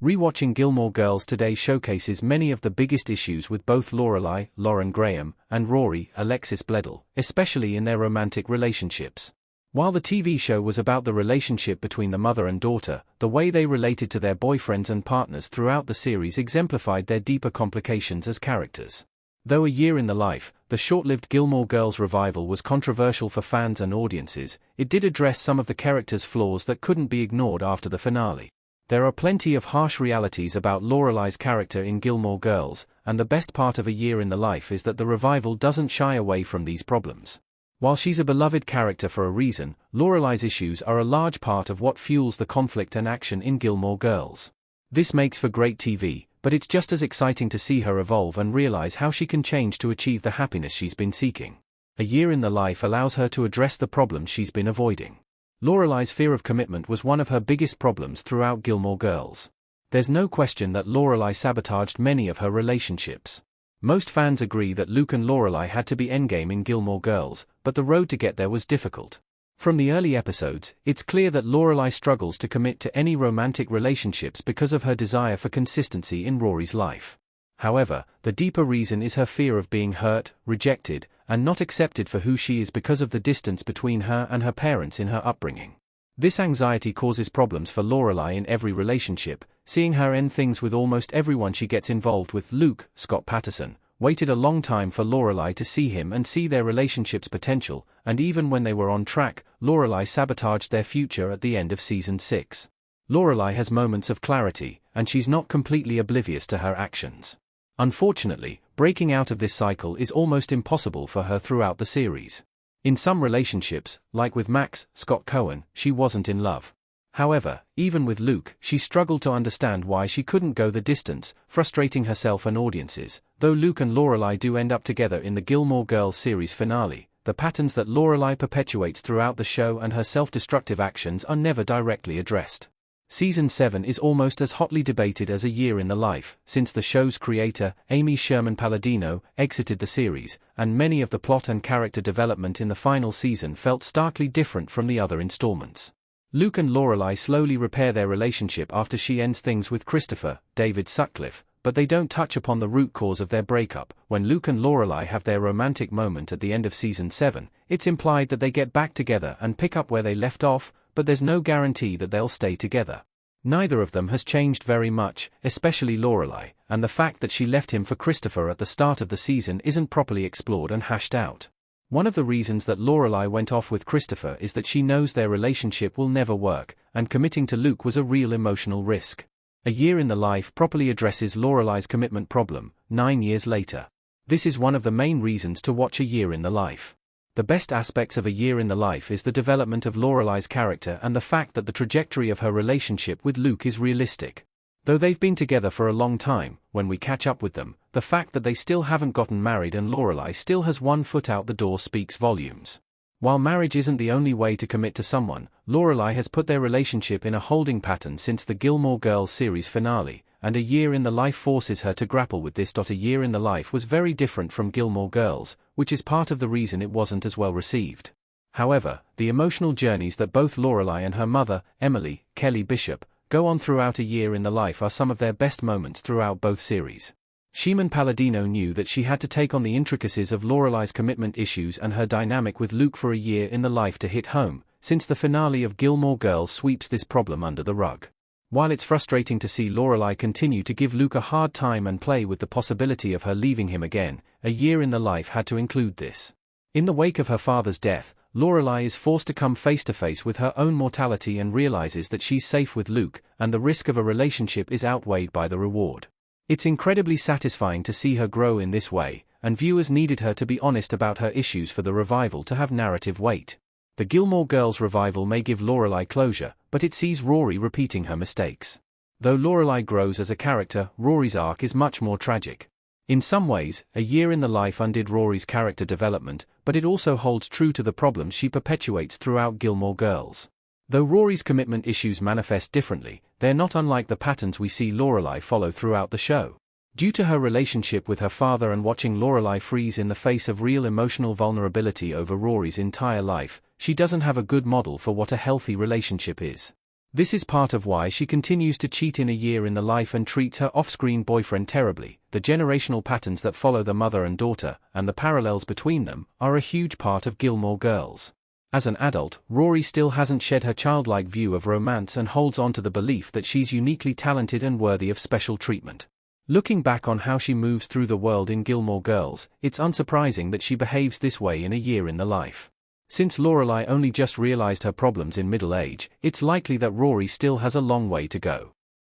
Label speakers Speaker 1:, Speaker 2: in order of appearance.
Speaker 1: Rewatching Gilmore Girls today showcases many of the biggest issues with both Lorelai, Lauren Graham, and Rory, Alexis Bledel, especially in their romantic relationships. While the TV show was about the relationship between the mother and daughter, the way they related to their boyfriends and partners throughout the series exemplified their deeper complications as characters. Though A Year in the Life, the short-lived Gilmore Girls revival was controversial for fans and audiences, it did address some of the characters' flaws that couldn't be ignored after the finale. There are plenty of harsh realities about Lorelai's character in Gilmore Girls, and the best part of A Year in the Life is that the revival doesn't shy away from these problems. While she's a beloved character for a reason, Lorelai's issues are a large part of what fuels the conflict and action in Gilmore Girls. This makes for great TV, but it's just as exciting to see her evolve and realize how she can change to achieve the happiness she's been seeking. A Year in the Life allows her to address the problems she's been avoiding. Lorelai's fear of commitment was one of her biggest problems throughout Gilmore Girls. There's no question that Lorelai sabotaged many of her relationships. Most fans agree that Luke and Lorelai had to be endgame in Gilmore Girls, but the road to get there was difficult. From the early episodes, it's clear that Lorelai struggles to commit to any romantic relationships because of her desire for consistency in Rory's life. However, the deeper reason is her fear of being hurt, rejected, and not accepted for who she is because of the distance between her and her parents in her upbringing. This anxiety causes problems for Lorelai in every relationship, seeing her end things with almost everyone she gets involved with. Luke, Scott Patterson, waited a long time for Lorelai to see him and see their relationship's potential, and even when they were on track, Lorelai sabotaged their future at the end of season 6. Lorelai has moments of clarity, and she's not completely oblivious to her actions. Unfortunately, breaking out of this cycle is almost impossible for her throughout the series. In some relationships, like with Max, Scott Cohen, she wasn't in love. However, even with Luke, she struggled to understand why she couldn't go the distance, frustrating herself and audiences. Though Luke and Lorelai do end up together in the Gilmore Girls series finale, the patterns that Lorelai perpetuates throughout the show and her self-destructive actions are never directly addressed. Season 7 is almost as hotly debated as A Year in the Life, since the show's creator, Amy Sherman-Palladino, exited the series, and many of the plot and character development in the final season felt starkly different from the other installments. Luke and Lorelai slowly repair their relationship after she ends things with Christopher, David Sutcliffe, but they don't touch upon the root cause of their breakup. When Luke and Lorelai have their romantic moment at the end of Season 7, it's implied that they get back together and pick up where they left off, but there's no guarantee that they'll stay together. Neither of them has changed very much, especially Lorelai, and the fact that she left him for Christopher at the start of the season isn't properly explored and hashed out. One of the reasons that Lorelai went off with Christopher is that she knows their relationship will never work, and committing to Luke was a real emotional risk. A Year in the Life properly addresses Lorelai's commitment problem, 9 years later. This is one of the main reasons to watch A Year in the Life. The best aspects of A Year in the Life is the development of Lorelai's character and the fact that the trajectory of her relationship with Luke is realistic. Though they've been together for a long time, when we catch up with them, the fact that they still haven't gotten married and Lorelai still has one foot out the door speaks volumes. While marriage isn't the only way to commit to someone, Lorelai has put their relationship in a holding pattern since the Gilmore Girls series finale, and A Year in the Life forces her to grapple with this. A Year in the Life was very different from Gilmore Girls, which is part of the reason it wasn't as well received. However, the emotional journeys that both Lorelai and her mother, Emily, Kelly Bishop, go on throughout A Year in the Life are some of their best moments throughout both series. Sherman-Palladino knew that she had to take on the intricacies of Lorelai's commitment issues and her dynamic with Luke for A Year in the Life to hit home, since the finale of Gilmore Girls sweeps this problem under the rug. While it's frustrating to see Lorelai continue to give Luke a hard time and play with the possibility of her leaving him again, A Year in the Life had to include this. In the wake of her father's death, Lorelai is forced to come face to face with her own mortality and realizes that she's safe with Luke, and the risk of a relationship is outweighed by the reward. It's incredibly satisfying to see her grow in this way, and viewers needed her to be honest about her issues for the revival to have narrative weight. The Gilmore Girls revival may give Lorelai closure, but it sees Rory repeating her mistakes. Though Lorelai grows as a character, Rory's arc is much more tragic. In some ways, A Year in the Life undid Rory's character development, but it also holds true to the problems she perpetuates throughout Gilmore Girls. Though Rory's commitment issues manifest differently, they're not unlike the patterns we see Lorelai follow throughout the show. Due to her relationship with her father and watching Lorelai freeze in the face of real emotional vulnerability over Rory's entire life, she doesn't have a good model for what a healthy relationship is. This is part of why she continues to cheat in A Year in the Life and treats her off-screen boyfriend terribly. The generational patterns that follow the mother and daughter, and the parallels between them, are a huge part of Gilmore Girls. As an adult, Rory still hasn't shed her childlike view of romance and holds on to the belief that she's uniquely talented and worthy of special treatment. Looking back on how she moves through the world in Gilmore Girls, it's unsurprising that she behaves this way in A Year in the Life. Since Lorelai only just realized her problems in middle age, it's likely that Rory still has a long way to go.